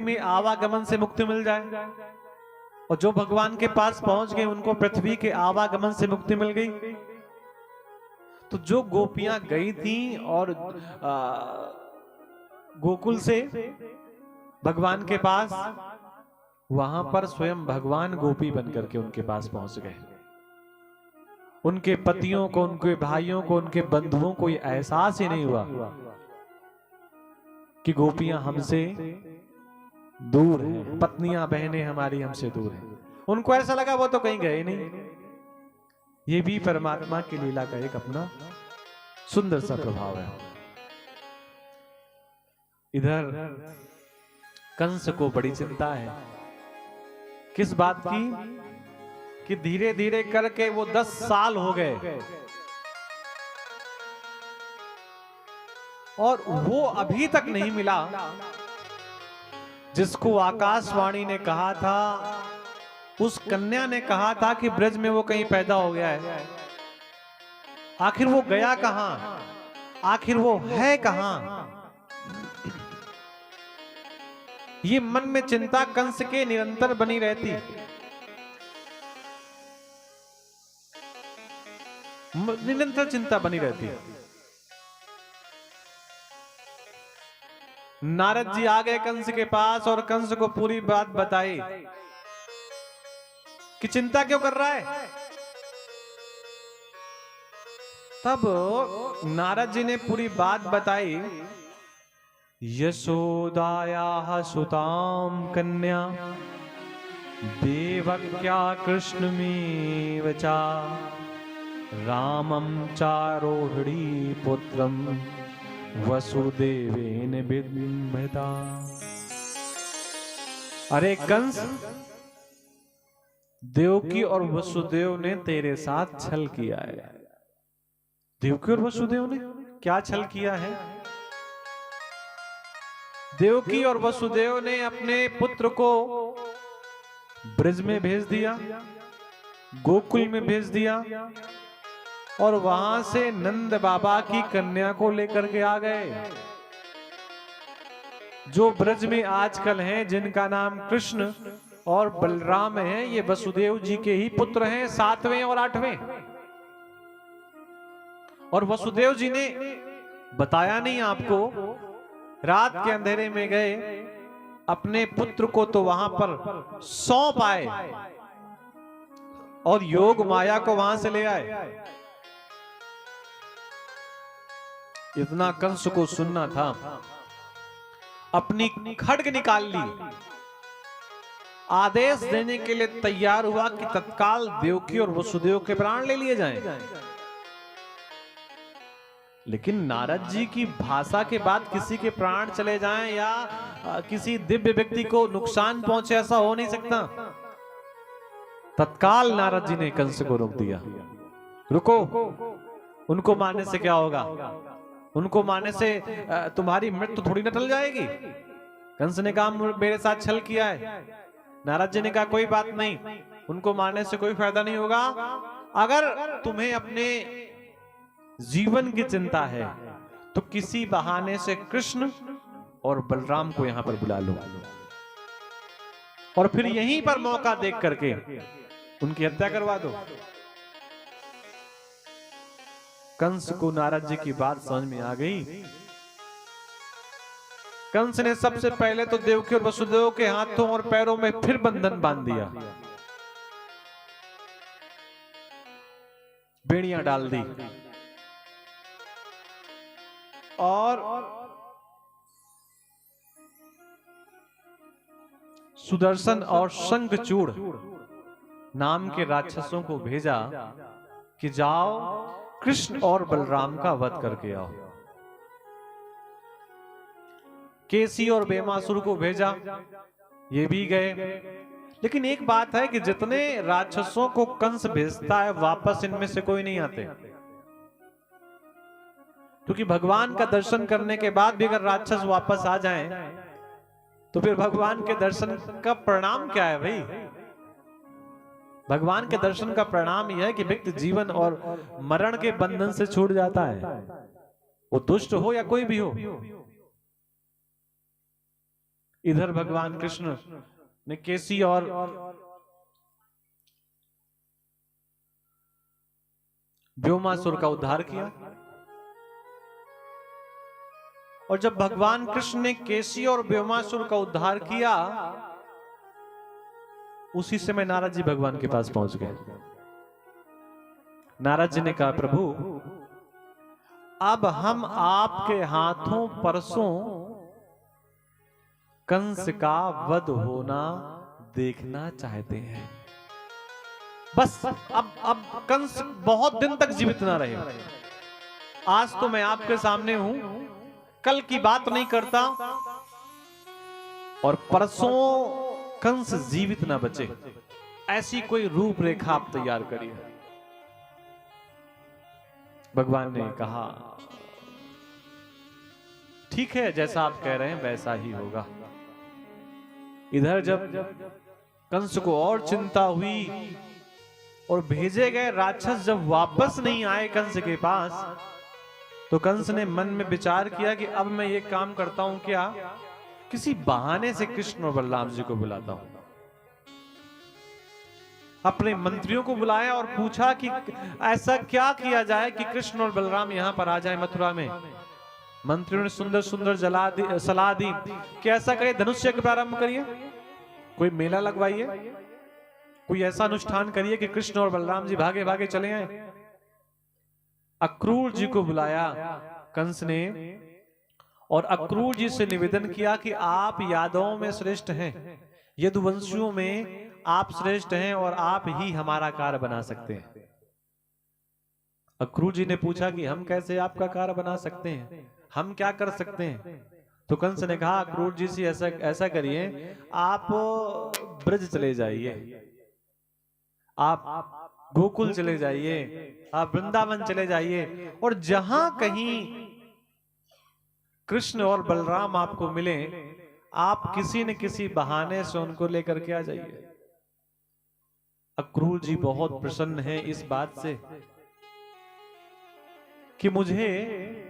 में आवागमन से मुक्ति मिल जाए, और जो भगवान के पास पहुंच गए उनको पृथ्वी के आवागमन से मुक्ति मिल गई। तो जो गोपियां गई थी और गोकुल से भगवान के पास, वहां पर स्वयं भगवान गोपी बनकर के उनके पास पहुंच गए। उनके पतियों को, उनके भाइयों को, उनके बंधुओं को ये एहसास ही नहीं हुआ कि गोपियां हमसे दूर हैं, पत्नियां बहनें हमारी हमसे दूर हैं। उनको ऐसा लगा वो तो कहीं गए नहीं। ये भी परमात्मा की लीला का एक अपना सुंदर सा प्रभाव है। इधर कंस को बड़ी चिंता है, किस बात की कि धीरे धीरे करके वो 10 साल हो गए और वो अभी तक नहीं मिला जिसको आकाशवाणी ने कहा था, उस कन्या ने कहा था कि ब्रज में वो कहीं पैदा हो गया है। आखिर वो गया कहां, आखिर वो है कहां? ये मन में चिंता कंस के निरंतर बनी रहती। निरंतर चिंता बनी रहती है। नारद जी आ गए कंस के पास और कंस को पूरी बात बताई कि चिंता क्यों कर रहा है। तब नारद जी ने पूरी बात बताई। यशोदायाः सुतां कन्या देवक्या कृष्णमेव च रामं चारोहिणी पुत्रं वसुदेवेन बिम्बता। अरे कंस, देवकी और वसुदेव ने तेरे साथ छल किया है। देवकी और वसुदेव ने क्या छल किया है? देवकी और वसुदेव ने अपने पुत्र को ब्रज में भेज दिया, गोकुल में भेज दिया, और वहां से नंद बाबा की कन्या को लेकर के आ गए। जो ब्रज में आजकल हैं, जिनका नाम कृष्ण और बलराम है, ये वसुदेव जी के ही पुत्र हैं, 7वें और 8वें। और वसुदेव जी ने बताया नहीं आपको, रात के अंधेरे में गए, अपने पुत्र को तो वहां पर सौंप आए और योग माया को वहां से ले आए। इतना कंस को सुनना था, अपनी खड्ग निकाल ली, आदेश देने के लिए तैयार हुआ कि तत्काल देवकी और वसुदेव के प्राण ले लिए जाएं। लेकिन नारद जी की भाषा के बाद किसी के प्राण चले जाएं या किसी दिव्य व्यक्ति को नुकसान पहुंचे, ऐसा हो नहीं सकता। तत्काल नारद जी ने कंस को रोक दिया। रुको, उनको मारने से क्या होगा? उनको मारने से तुम्हारी मृत्यु थोड़ी न टल जाएगी। कंस ने कहा मेरे साथ छल किया है। नारद जी ने कहा कोई बात नहीं, उनको मारने से कोई फायदा नहीं होगा। अगर तुम्हें अपने जीवन की चिंता है तो किसी बहाने से कृष्ण और बलराम को यहां पर बुला लो और फिर यहीं पर मौका देख करके उनकी हत्या करवा दो। कंस को नारद जी की बात समझ में आ गई। कंस ने सबसे पहले तो देवकी और वसुदेव के हाथों और पैरों में फिर बंधन बांध दिया, बेड़ियां डाल दी और सुदर्शन और शंखचूड़ नाम के राक्षसों को भेजा कि जाओ कृष्ण और बलराम का वध करके आओ। केसी और बेमासुर को भेजा, ये भी गए। लेकिन एक बात है कि जितने राक्षसों को कंस भेजता है वापस इनमें से कोई नहीं आते, क्योंकि भगवान का दर्शन करने के बाद भी अगर राक्षस वापस आ जाएं तो फिर भगवान के दर्शन का परिणाम क्या है भाई? भगवान के दर्शन का परिणाम यह है कि व्यक्ति जीवन और मरण के बंधन से छूट जाता है, वो दुष्ट हो या कोई भी हो। इधर भगवान कृष्ण ने केसी और व्योमासुर का उद्धार किया। और जब भगवान कृष्ण ने केसी और व्योमासुर का उद्धार किया, उसी समय नारद जी भगवान के पास पहुंच गए। नारद जी ने कहा, प्रभु अब हम आपके हाथों परसों कंस का वध होना देखना चाहते हैं। बस अब कंस बहुत दिन तक जीवित ना रहे। आज तो मैं आपके सामने हूं, कल की बात नहीं करता, और परसों कंस जीवित ना बचे, ऐसी कोई रूपरेखा आप तैयार करिए। भगवान ने कहा, ठीक है, जैसा आप कह रहे हैं वैसा ही होगा। इधर जब कंस को और चिंता हुई और भेजे गए राक्षस जब वापस नहीं आए कंस के पास, तो कंस ने मन में विचार किया कि अब मैं ये काम करता हूं, क्या किसी बहाने से कृष्ण और बलराम जी को बुलाता हूं। अपने मंत्रियों को बुलाया और पूछा कि ऐसा क्या किया जाए कि कृष्ण और बलराम यहां पर आ जाए मथुरा में। मंत्रियों ने सुंदर सुंदर सलाह दी कि ऐसा करिए, धनुष यज्ञ प्रारंभ करिए, कोई मेला लगवाइए, कोई ऐसा अनुष्ठान करिए कि कृष्ण और बलराम जी भागे भागे चले आए। अक्रूर जी को बुलाया कंस ने और अक्रूर जी से निवेदन किया कि आप यादवों में श्रेष्ठ हैं, यदुवंशियों में आप श्रेष्ठ हैं और आप ही हमारा कार्य बना सकते हैं। अक्रूर जी ने पूछा कि हम कैसे आपका कार्य बना सकते हैं, हम क्या कर सकते हैं। तो कंस ने कहा, अक्रूर जी से ऐसा करिए, आप ब्रज चले जाइए, आप गोकुल चले जाइए, आप वृंदावन चले जाइए, और जहां कहीं कृष्ण और बलराम आपको मिले, आप किसी न किसी बहाने से उनको लेकर के आ जाइए। अक्रूर जी बहुत प्रसन्न हैं इस बात से कि मुझे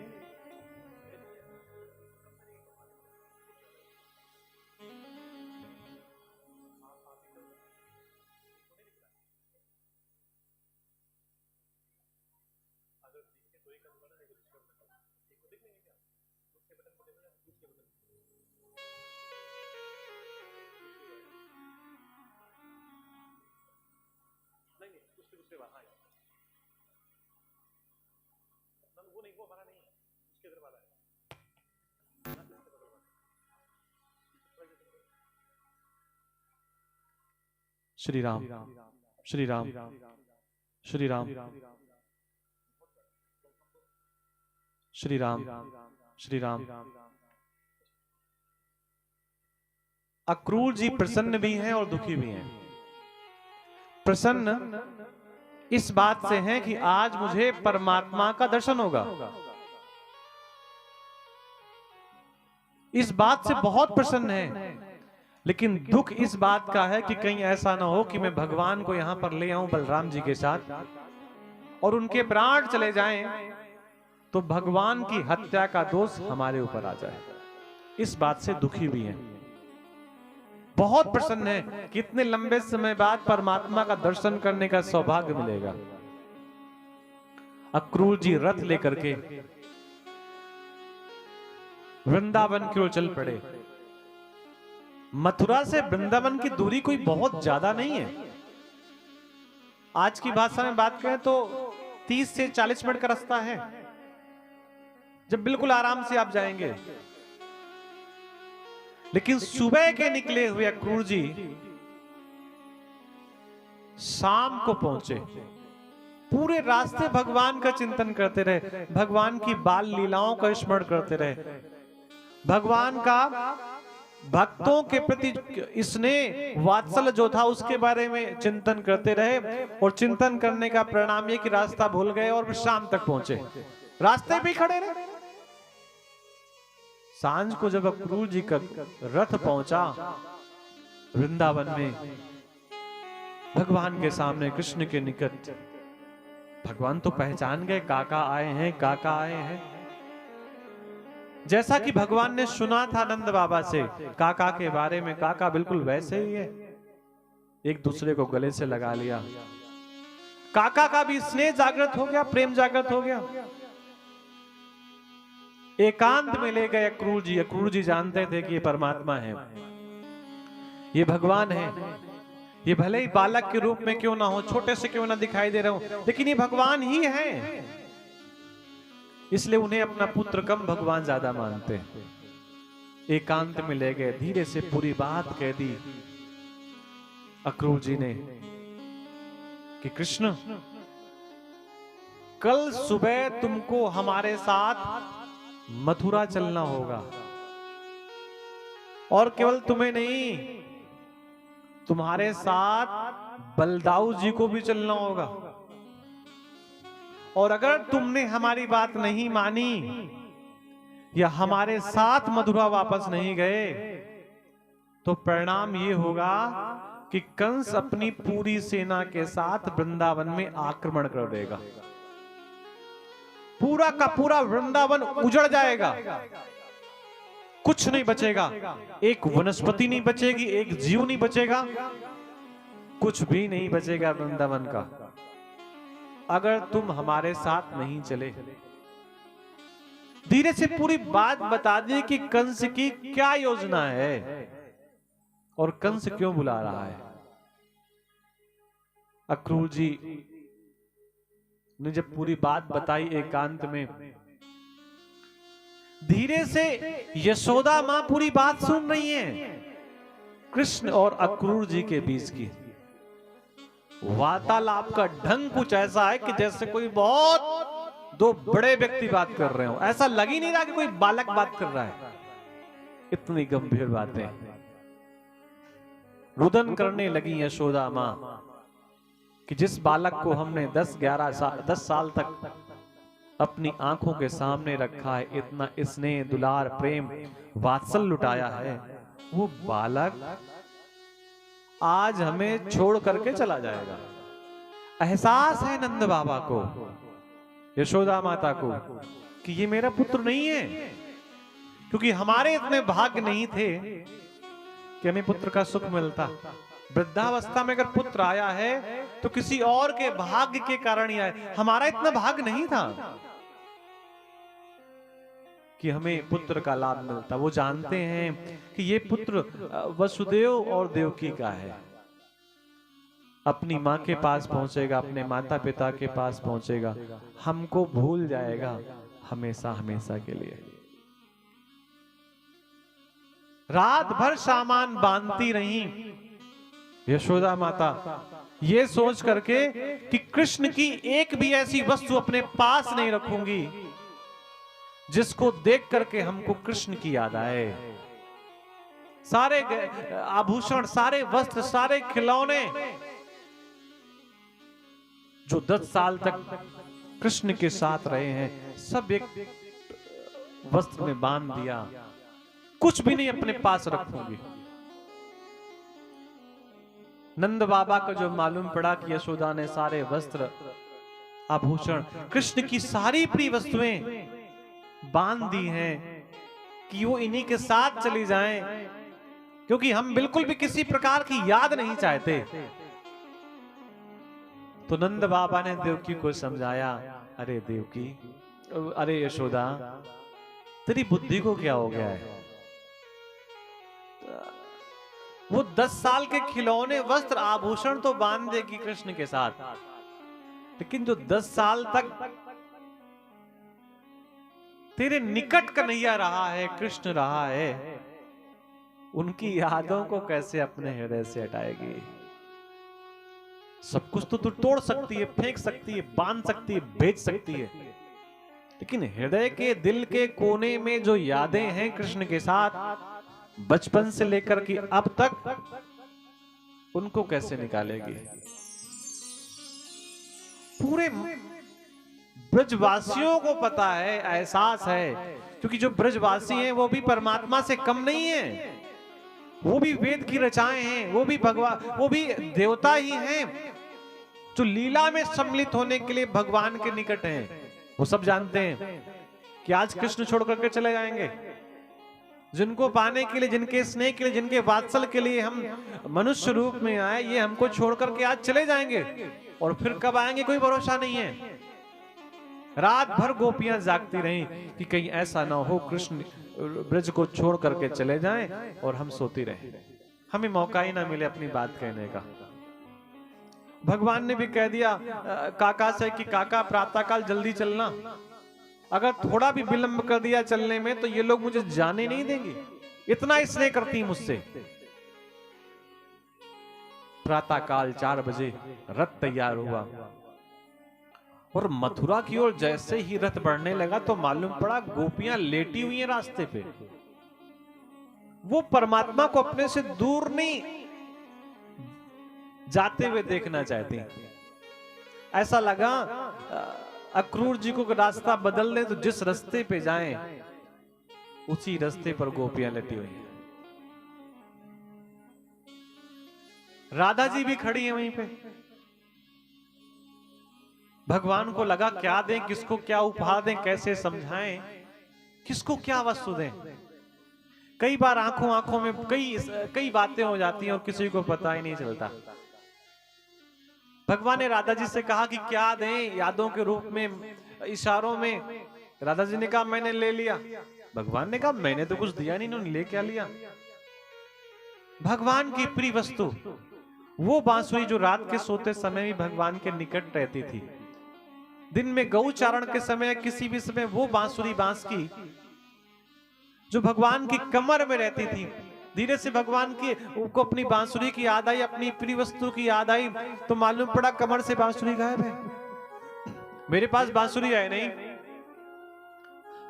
श्री राम श्री राम श्री राम श्री राम श्री राम। अक्रूर जी प्रसन्न भी हैं और दुखी भी हैं। प्रसन्न इस बात से हैं कि आज मुझे परमात्मा का दर्शन होगा, इस बात से बहुत प्रसन्न है। लेकिन दुख इस बात का है कि कहीं ऐसा ना हो कि मैं भगवान को यहां पर ले आऊं बलराम जी के साथ और उनके प्राण चले जाएं, तो भगवान की हत्या का दोष हमारे ऊपर आ जाए। इस बात से दुखी भी हैं, बहुत प्रसन्न है कि इतने लंबे समय बाद परमात्मा का दर्शन करने का सौभाग्य मिलेगा। अक्रूर जी रथ लेकर के वृंदावन की ओर चल पड़े। मथुरा से वृंदावन की दूरी कोई बहुत ज्यादा नहीं है। आज की भाषा में बात करें तो 30 से 40 मिनट का रास्ता है, जब बिल्कुल आराम से आप जाएंगे। लेकिन सुबह के निकले हुए अक्रूर जी शाम को पहुंचे। पूरे रास्ते भगवान का चिंतन करते रहे, भगवान की बाल लीलाओं का स्मरण करते रहे, भगवान का भक्तों के प्रति स्नेह वात्सल्य जो था उसके बारे में चिंतन करते रहे। और चिंतन करने का परिणाम ये कि रास्ता भूल गए और शाम तक पहुंचे, रास्ते भी खड़े रहे। सांझ को जब अक्रूर जी का रथ पहुंचा वृंदावन में, भगवान के सामने कृष्ण के निकट, भगवान तो पहचान गए, काका आए हैं, काका आए हैं। जैसा कि भगवान ने सुना था नंद बाबा से काका के बारे में, काका बिल्कुल वैसे ही है। एक दूसरे को गले से लगा लिया। काका का भी स्नेह जागृत हो गया, प्रेम जागृत हो गया। एकांत में ले गए अक्रूर जी। अक्रूर जी जानते थे कि ये परमात्मा है, ये भगवान है। ये भले ही बालक के रूप में क्यों ना हो, छोटे से क्यों ना दिखाई दे रहे हो, लेकिन ये भगवान ही है। इसलिए उन्हें अपना पुत्र कम, भगवान ज्यादा मानते हैं। एकांत में ले गए, धीरे से पूरी बात कह दी अक्रूर जी ने कि कृष्ण, कल सुबह तुमको हमारे साथ मथुरा चलना होगा, और केवल तुम्हें नहीं, तुम्हारे साथ बलदाऊ जी को भी चलना होगा। और अगर तुमने हमारी बात नहीं मानी या हमारे साथ मथुरा वापस नहीं गए, तो परिणाम ये होगा कि कंस अपनी पूरी सेना के साथ वृंदावन में आक्रमण कर देगा। पूरा का पूरा वृंदावन उजड़ जाएगा, कुछ नहीं बचेगा। एक वनस्पति नहीं बचेगी, एक जीव नहीं बचेगा, कुछ भी नहीं बचेगा वृंदावन का, अगर तुम हमारे साथ नहीं चले। धीरे से पूरी बात बता दी कि कंस की क्या योजना है और कंस क्यों बुला रहा है। अक्रूर जी ने जब पूरी बात बताई एकांत में, धीरे से यशोदा मां पूरी बात सुन रही हैं। कृष्ण और अक्रूर जी के बीच की वार्तालाप का ढंग कुछ ऐसा है कि जैसे कोई बहुत दो बड़े व्यक्ति बात कर रहे हो। ऐसा लग ही नहीं रहा कि कोई बालक बात कर रहा है। इतनी गंभीर बातें। रुदन करने लगी यशोदा मां कि जिस बालक को हमने 10 साल तक अपनी आंखों के सामने रखा है, इतना स्नेह, दुलार, प्रेम, वात्सल लुटाया है, वो बालक आज हमें छोड़ करके चला जाएगा। एहसास है नंद बाबा को, यशोदा माता को, कि ये मेरा पुत्र नहीं है, क्योंकि हमारे इतने भाग्य नहीं थे कि हमें पुत्र का सुख मिलता। वृद्धावस्था में अगर पुत्र आया है तो किसी और के भाग्य के कारण ही आया, हमारा इतना भाग्य नहीं था कि हमें पुत्र का लाभ मिलता। वो जानते हैं कि ये पुत्र वसुदेव और देवकी का है, अपनी माँ के पास पहुंचेगा, अपने माता पिता के पास पहुंचेगा, हमको भूल जाएगा हमेशा हमेशा के लिए। रात भर सामान बांधती रही यशोदा माता, ये सोच करके कि कृष्ण की एक भी ऐसी वस्तु अपने पास नहीं रखूंगी जिसको देख करके हमको कृष्ण की याद आए। सारे आभूषण, सारे वस्त्र, सारे खिलौने जो 10 साल तक कृष्ण के साथ रहे हैं, सब एक वस्त्र में बांध दिया, कुछ भी नहीं अपने पास रखूंगी। नंद बाबा को जो मालूम पड़ा कि यशोदा ने सारे वस्त्र, आभूषण, कृष्ण की सारी प्रिय वस्तुएं बांध दी हैं कि वो इन्हीं के साथ चली जाएं, क्योंकि हम बिल्कुल भी किसी प्रकार की याद नहीं चाहते। तो नंद बाबा ने देवकी को समझाया, अरे देवकी, अरे यशोदा, तेरी बुद्धि को क्या हो गया है? वो 10 साल के खिलौने, वस्त्र, आभूषण तो बांध देगी कृष्ण के साथ, लेकिन जो 10 साल तक तेरे निकट कन्हैया रहा है, कृष्ण रहा है, उनकी यादों को कैसे अपने हृदय से हटाएगी? सब कुछ तो तू तोड़ सकती है, फेंक सकती है, बांध सकती है, बेच सकती है, लेकिन हृदय के, दिल के कोने में जो यादें हैं कृष्ण के साथ बचपन से लेकर के अब तक, उनको कैसे निकालेगी? पूरे ब्रजवासियों को पता है, एहसास है, क्योंकि जो ब्रजवासी हैं वो भी परमात्मा से कम नहीं है, वो भी वेद की रचाएं हैं, वो भी भगवान, वो भी देवता ही हैं, जो लीला में सम्मिलित होने के लिए भगवान के निकट हैं। वो सब जानते हैं कि आज कृष्ण छोड़ करके चले जाएंगे? जिनको पाने के लिए, जिनके स्नेह के लिए, जिनके वात्सल के लिए हम मनुष्य रूप में आए, ये हमको छोड़ करके आज चले जाएंगे और फिर कब आएंगे कोई भरोसा नहीं है। रात भर गोपियां जागती रहीं कि कहीं ऐसा ना हो कृष्ण ब्रज को छोड़ करके चले जाएं और हम सोती रहें, हमें मौका ही ना मिले अपनी बात कहने का। भगवान ने भी कह दिया काका से कि काका प्रातःकाल जल्दी चलना, अगर थोड़ा भी विलंब कर दिया चलने में तो ये लोग मुझे जाने नहीं देंगे, इतना स्नेह करती मुझसे। प्रातःकाल 4 बजे रथ तैयार हुआ और मथुरा की ओर जैसे ही रथ बढ़ने लगा तो मालूम पड़ा गोपियां लेटी हुई हैं रास्ते पे। वो परमात्मा को अपने से दूर नहीं जाते हुए देखना चाहती। ऐसा लगा अक्रूर जी को रास्ता बदल दे तो जिस रास्ते पे जाएं उसी रास्ते पर गोपियां लेटी हुई हैं। राधा जी भी खड़ी है वहीं पे। भगवान को लगा क्या दें, किसको क्या उपहार दें, कैसे समझाएं, किसको क्या वस्तु दें। कई बार आंखों आंखों में कई बातें हो जाती हैं और किसी को पता ही नहीं चलता। भगवान ने राधा जी से कहा कि क्या दें, यादों के रूप में, इशारों में। राधा जी ने कहा मैंने ले लिया। भगवान ने कहा मैंने तो कुछ दिया नहीं, इन्होंने ले क्या लिया। भगवान की प्रिय वस्तु वो बांसुरी जो रात के सोते समय भी भगवान के निकट रहती थी। दिन में गौ चारण के समय, किसी भी समय वो बांसुरी, बांस की जो भगवान की कमर में रहती थी। धीरे से भगवान की को अपनी बांसुरी की याद आई, अपनी प्रिय वस्तु की याद आई तो मालूम पड़ा कमर से बांसुरी गायब है। मेरे पास बांसुरी है नहीं।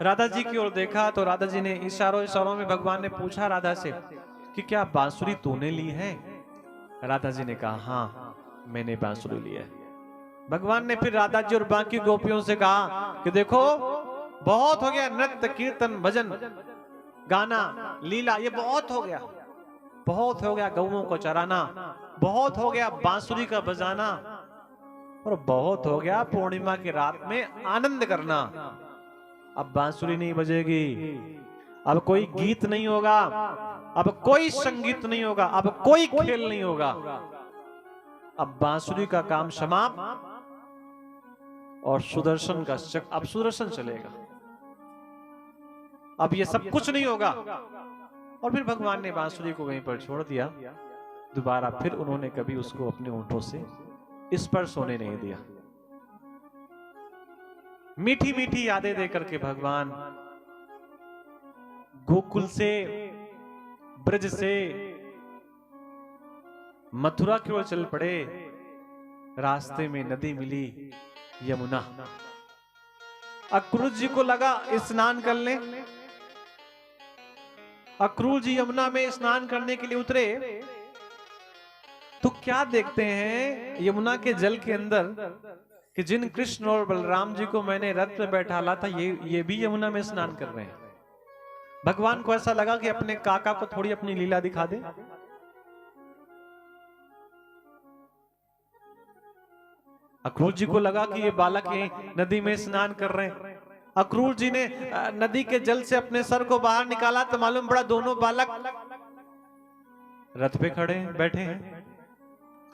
राधा जी की ओर देखा तो राधा जी ने इशारों में भगवान ने पूछा राधा से कि क्या बांसुरी तूने ली है? राधा जी ने कहा हाँ मैंने बांसुरी ली है। भगवान ने फिर राधा जी और बाकी गोपियों से कहा कि देखो बहुत हो गया, नृत्य कीर्तन भजन गाना लीला ये बहुत हो गया, बहुत हो गया गौओं को चराना, बहुत हो गया बांसुरी का बजाना, और बहुत हो गया पूर्णिमा की रात में आनंद करना। अब बांसुरी नहीं बजेगी, अब कोई गीत नहीं होगा, अब कोई संगीत नहीं होगा, अब कोई खेल नहीं होगा। अब बांसुरी का काम समाप्त और सुदर्शन का अब सुदर्शन चलेगा, अब ये सब कुछ नहीं होगा। और फिर भगवान ने बांसुरी को वहीं पर छोड़ दिया। दोबारा फिर उन्होंने कभी उसको अपने होंठों से स्पर्श होने नहीं दिया। मीठी मीठी यादें देकर के भगवान गोकुल से, ब्रज से मथुरा की ओर चल पड़े। रास्ते में नदी मिली, यमुना। अक्रूर जी को लगा स्नान कर ले। अक्रूर जी यमुना में स्नान करने के लिए उतरे तो क्या देखते हैं यमुना के जल के अंदर कि जिन कृष्ण और बलराम जी को मैंने रथ में बैठाला था ये भी यमुना में स्नान कर रहे हैं। भगवान को ऐसा लगा कि अपने काका को थोड़ी अपनी लीला दिखा दे। अक्रूर जी को लगा कि ये बालक ये नदी में स्नान कर रहे हैं। अक्रूर जी ने नदी के जल से अपने सर को बाहर निकाला तो मालूम पड़ा दोनों बालक रथ पे खड़े हैं, बैठे हैं।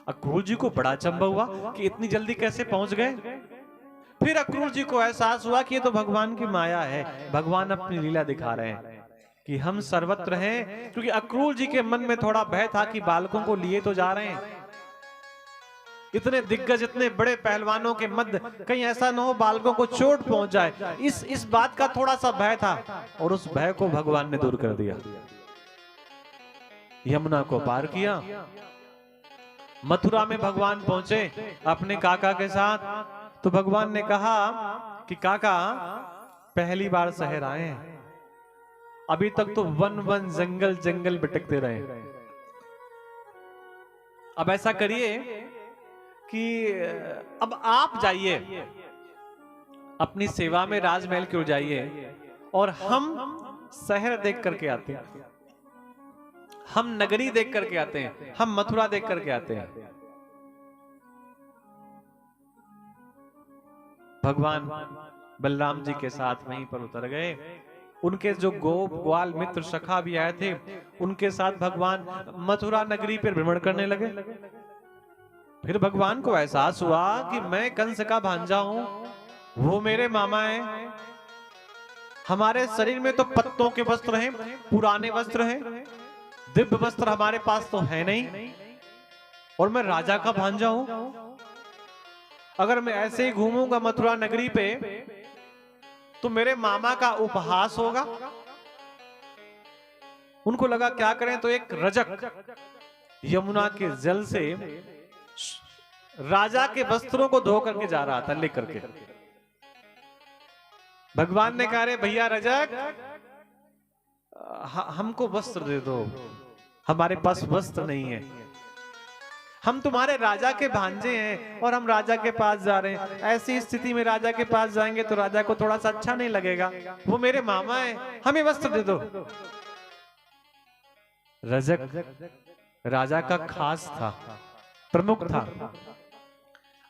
अक्रूर जी को बड़ा अचंभा हुआ कि इतनी जल्दी कैसे पहुंच गए। फिर अक्रूर जी को एहसास हुआ कि ये तो भगवान की माया है, भगवान अपनी लीला दिखा रहे हैं कि हम सर्वत्र हैं। क्योंकि अक्रूर जी के मन में थोड़ा भय था कि बालकों को लिए तो जा रहे हैं, इतने दिग्गज, इतने बड़े पहलवानों के मध्य कहीं ऐसा न हो बालकों को चोट पहुंच जाए। इस बात का थोड़ा सा भय था और उस भय को भगवान ने दूर कर दिया। यमुना को पार किया, मथुरा में भगवान पहुंचे अपने काका के साथ। तो भगवान ने कहा कि काका पहली बार शहर आए हैं, अभी तक तो वन वन जंगल जंगल भटकते रहे। अब ऐसा करिए कि अब आप जाइए अपनी सेवा में राजमहल की ओर जाइए और हम शहर देख करके आते हैं, हम नगरी देख करके आते हैं, हम मथुरा देख करके आते हैं। भगवान बलराम जी के साथ वहीं पर उतर गए। उनके जो गोप ग्वाल मित्र सखा भी आए थे, उनके साथ भगवान मथुरा नगरी पर भ्रमण करने लगे। फिर भगवान को एहसास हुआ कि मैं कंस का भांजा हूं, वो मेरे मामा हैं। हमारे शरीर में तो पत्तों के वस्त्र हैं, पुराने वस्त्र हैं, दिव्य वस्त्र हमारे पास तो है नहीं, और मैं राजा का भांजा हूं। अगर मैं ऐसे ही घूमूंगा मथुरा नगरी पे तो मेरे मामा का उपहास होगा। उनको लगा क्या करें, तो एक रजक यमुना के जल से राजा के वस्त्रों को धो करके जा रहा था, लेकर के। भगवान ने कहा, रे भैया रजक, हमको वस्त्र दे दो, हमारे पास वस्त्र नहीं है। हम तुम्हारे राजा के भांजे हैं और हम राजा के पास जा रहे हैं। ऐसी स्थिति में राजा के पास जाएंगे तो राजा को थोड़ा सा अच्छा नहीं लगेगा। वो मेरे मामा हैं, हमें वस्त्र दे दो। रजक राजा का खास था, प्रमुख था।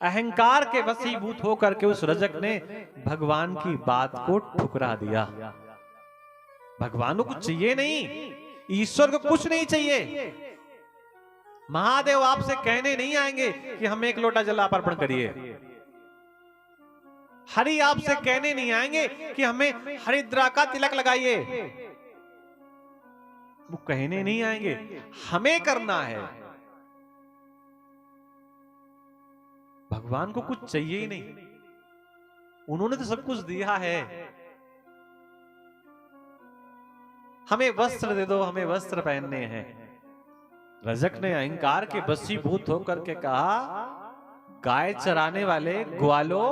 अहंकार के वशीभूत होकर के उस रजक ने भगवान की बात को ठुकरा दिया। भगवान को कुछ चाहिए नहीं, ईश्वर को कुछ नहीं चाहिए। महादेव आपसे कहने नहीं आएंगे कि हमें एक लोटा जल आप अर्पण करिए। हरि आपसे कहने नहीं आएंगे कि हमें हरिद्रा का तिलक लगाइए। वो कहने नहीं आएंगे, हमें करना है। भगवान को कुछ चाहिए ही नहीं, उन्होंने तो सब कुछ दिया है। हमें वस्त्र दे दो, हमें वस्त्र पहनने हैं। रजक ने अहंकार के वशीभूत होकर के कहा, गाय चराने वाले ग्वालो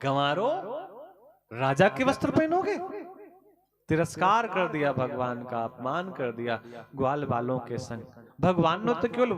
गंवारो, राजा के वस्त्र पहनोगे? तिरस्कार कर दिया भगवान का, अपमान कर दिया ग्वाल वालों के संग। भगवान ने तो केवल